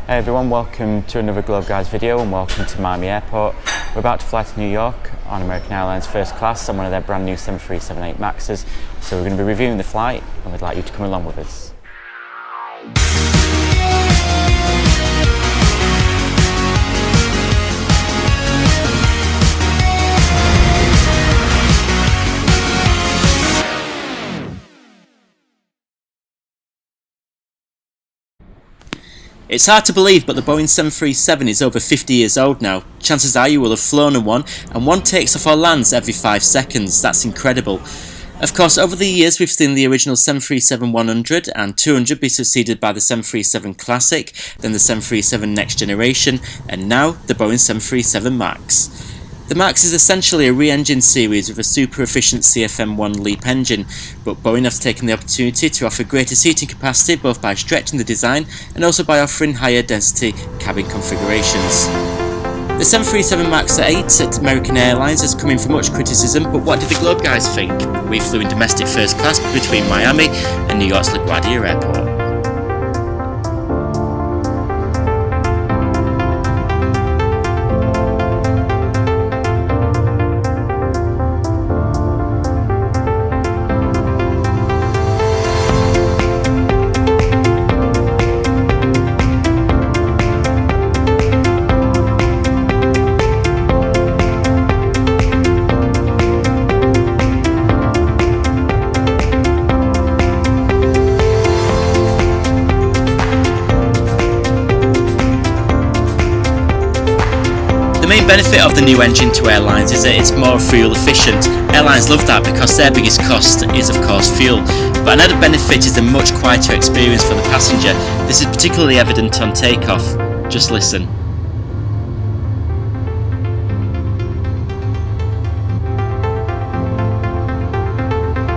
Hey everyone, welcome to another Globe Guys video and welcome to Miami Airport. We're about to fly to New York on American Airlines first class on one of their brand new 737-8 Maxes. So we're going to be reviewing the flight and we'd like you to come along with us. It's hard to believe, but the Boeing 737 is over 50 years old now. Chances are you will have flown in one, and one takes off or lands every 5 seconds. That's incredible. Of course, over the years we've seen the original 737-100 and 200 be succeeded by the 737 Classic, then the 737 Next Generation, and now the Boeing 737 MAX. The MAX is essentially a re-engined series with a super efficient CFM1 LEAP engine, but Boeing has taken the opportunity to offer greater seating capacity both by stretching the design and also by offering higher density cabin configurations. The 737 MAX 8 at American Airlines has come in for much criticism, but what did the Globe Guys think? We flew in domestic first class between Miami and New York's La Guardia Airport. The main benefit of the new engine to airlines is that it's more fuel efficient. Airlines love that because their biggest cost is of course fuel. But another benefit is a much quieter experience for the passenger. This is particularly evident on takeoff. Just listen.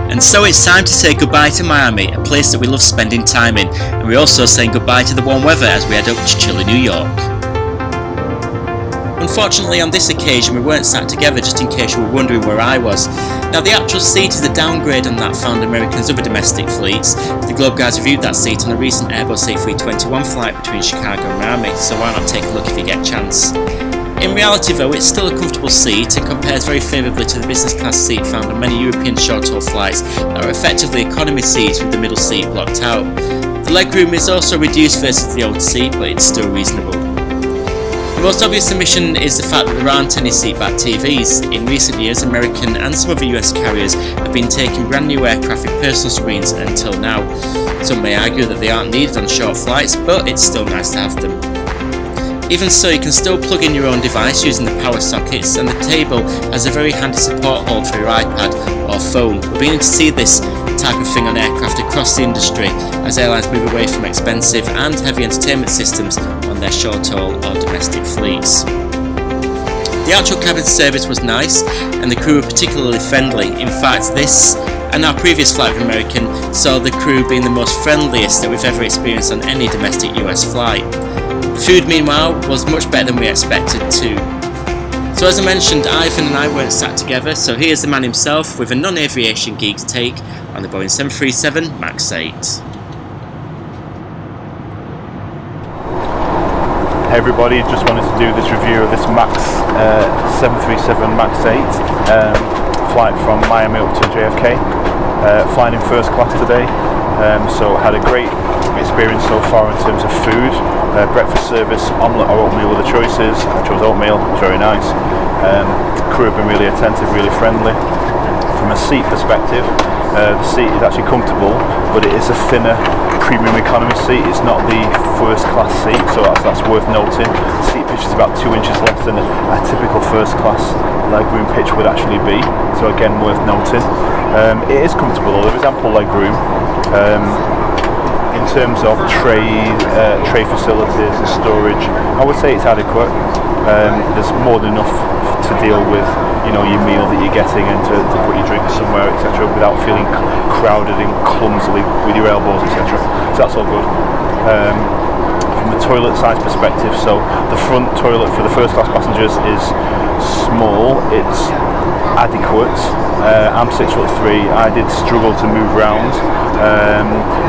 And so it's time to say goodbye to Miami, a place that we love spending time in. And we're also saying goodbye to the warm weather as we head up to chilly New York. Unfortunately, on this occasion we weren't sat together, just in case you were wondering where I was. Now, the actual seat is a downgrade on that found American's other domestic fleets. The Globe Guys reviewed that seat on a recent Airbus A321 flight between Chicago and Miami, so why not take a look if you get a chance. In reality though, it's still a comfortable seat and compares very favourably to the business class seat found on many European short-haul flights that are effectively economy seats with the middle seat blocked out. The legroom is also reduced versus the old seat, but it's still reasonable. The most obvious omission is the fact that there aren't any seatback TVs. In recent years, American and some other US carriers have been taking brand new aircraft with personal screens until now. Some may argue that they aren't needed on short flights, but it's still nice to have them. Even so, you can still plug in your own device using the power sockets, and the table has a very handy support hold for your iPad or phone. We're beginning to see this type of thing on aircraft across the industry as airlines move away from expensive and heavy entertainment systems on their short-haul or domestic fleets. The actual cabin service was nice and the crew were particularly friendly. In fact, this and our previous flight with American saw the crew being the most friendliest that we've ever experienced on any domestic US flight. The food, meanwhile, was much better than we expected too. So as I mentioned, Ivan and I weren't sat together, so here's the man himself with a non-aviation geek's take on the Boeing 737 MAX 8. Hey everybody, just wanted to do this review of this MAX 737 MAX 8 flight from Miami up to JFK. Flying in first class today, so had a great experience so far in terms of food. Breakfast service, omelette or oatmeal were the choices. I chose oatmeal, it was very nice. Crew have been really attentive, really friendly. From a seat perspective, the seat is actually comfortable, but it is a thinner premium economy seat. It's not the first class seat, so that's worth noting. The seat pitch is about 2 inches less than a typical first class legroom pitch would actually be, so again worth noting. It is comfortable, there is ample legroom. In terms of tray facilities and storage, I would say it's adequate. There's more than enough to deal with, you know, your meal that you're getting and to put your drinks somewhere, etc., without feeling crowded and clumsily with your elbows, etc. So that's all good. From a toilet size perspective, so the front toilet for the first class passengers is small. It's adequate. I'm 6'3". I did struggle to move around.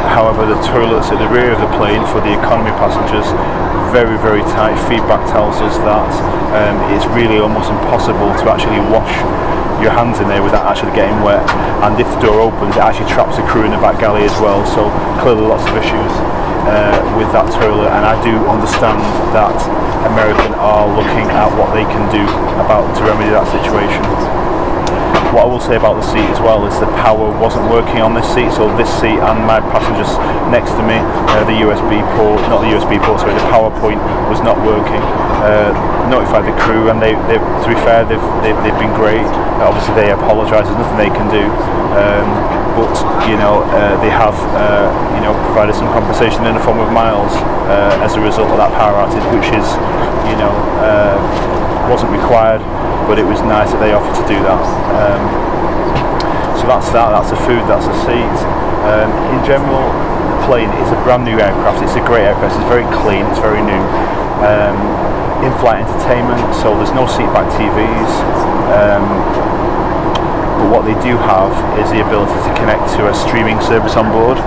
However, the toilets at the rear of the plane for the economy passengers, very, very tight. Feedback tells us that it's really almost impossible to actually wash your hands in there without actually getting wet. And if the door opens, it actually traps the crew in the back galley as well. So clearly lots of issues with that toilet, and I do understand that American are looking at what they can do to remedy that situation. What I will say about the seat as well is the power wasn't working on this seat, so this seat and my passengers next to me, the USB port, not the USB port, sorry, the power point was not working. Notified the crew, and they to be fair, they've been great. Obviously they apologise, there's nothing they can do, but you know, they have you know, provided some compensation in the form of miles as a result of that power outage, which is, you know, wasn't required, but it was nice that they offered to do that. So that's the food, that's the seat. In general, the plane is a brand new aircraft. It's a great aircraft. It's very clean. It's very new. In-flight entertainment, so there's no seat-back TVs. But what they do have is the ability to connect to a streaming service on board.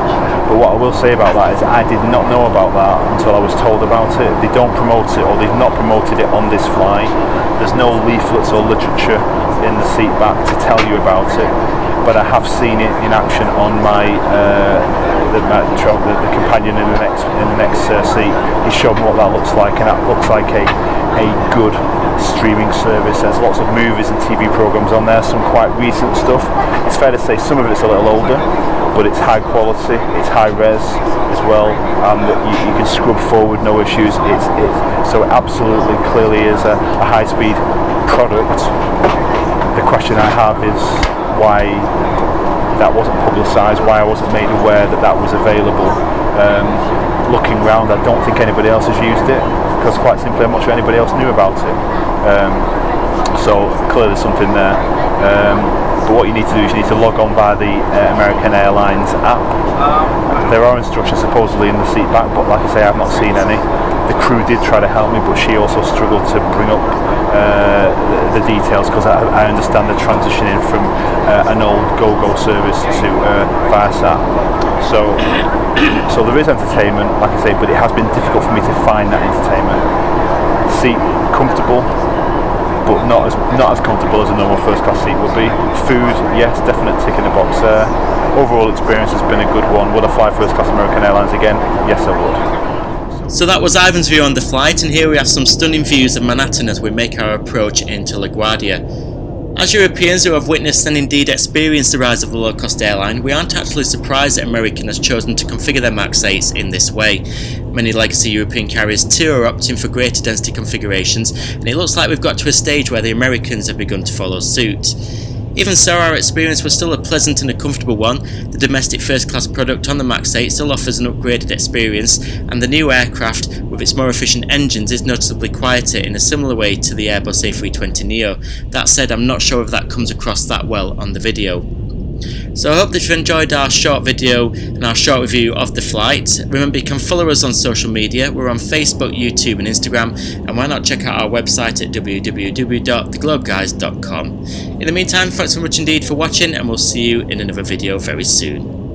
But what I will say about that is I did not know about that until I was told about it. They don't promote it, or they've not promoted it on this flight. There's no leaflets or literature in the seat back to tell you about it. But I have seen it in action on my the companion in the next seat. He showed me what that looks like, and that looks like a good streaming service. There's lots of movies and TV programs on there, some quite recent stuff. It's fair to say some of it's a little older, but it's high quality, it's high res as well, and you can scrub forward, no issues. So it absolutely clearly is a high-speed product. The question I have is why that wasn't publicised, why I wasn't made aware that that was available. Looking around, I don't think anybody else has used it, because quite simply I'm not sure anybody else knew about it. So clearly there's something there. But what you need to do is you need to log on via the American Airlines app. There are instructions supposedly in the seat back, but like I say, I've not seen any. The crew did try to help me, but she also struggled to bring up the details, because I understand they're transitioning from an old GoGo service to Viasat. So there is entertainment, like I say, but it has been difficult for me to find that entertainment. Seat comfortable, but not as comfortable as a normal first class seat would be. Food, yes, definite tick in the box there. Overall experience has been a good one. Would I fly first class American Airlines again? Yes, I would. So that was Ivan's view on the flight, and here we have some stunning views of Manhattan as we make our approach into La Guardia. As Europeans who have witnessed and indeed experienced the rise of the low-cost airline, we aren't actually surprised that American has chosen to configure their MAX 8s in this way. Many legacy European carriers too are opting for greater density configurations, and it looks like we've got to a stage where the Americans have begun to follow suit. Even so, our experience was still a pleasant and a comfortable one. The domestic first-class product on the MAX 8 still offers an upgraded experience, and the new aircraft, with its more efficient engines, is noticeably quieter in a similar way to the Airbus A320neo. That said, I'm not sure if that comes across that well on the video. So I hope that you've enjoyed our short video and our short review of the flight. Remember, you can follow us on social media. We're on Facebook, YouTube and Instagram, and why not check out our website at www.theglobeguys.com. In the meantime, thanks so much indeed for watching, and we'll see you in another video very soon.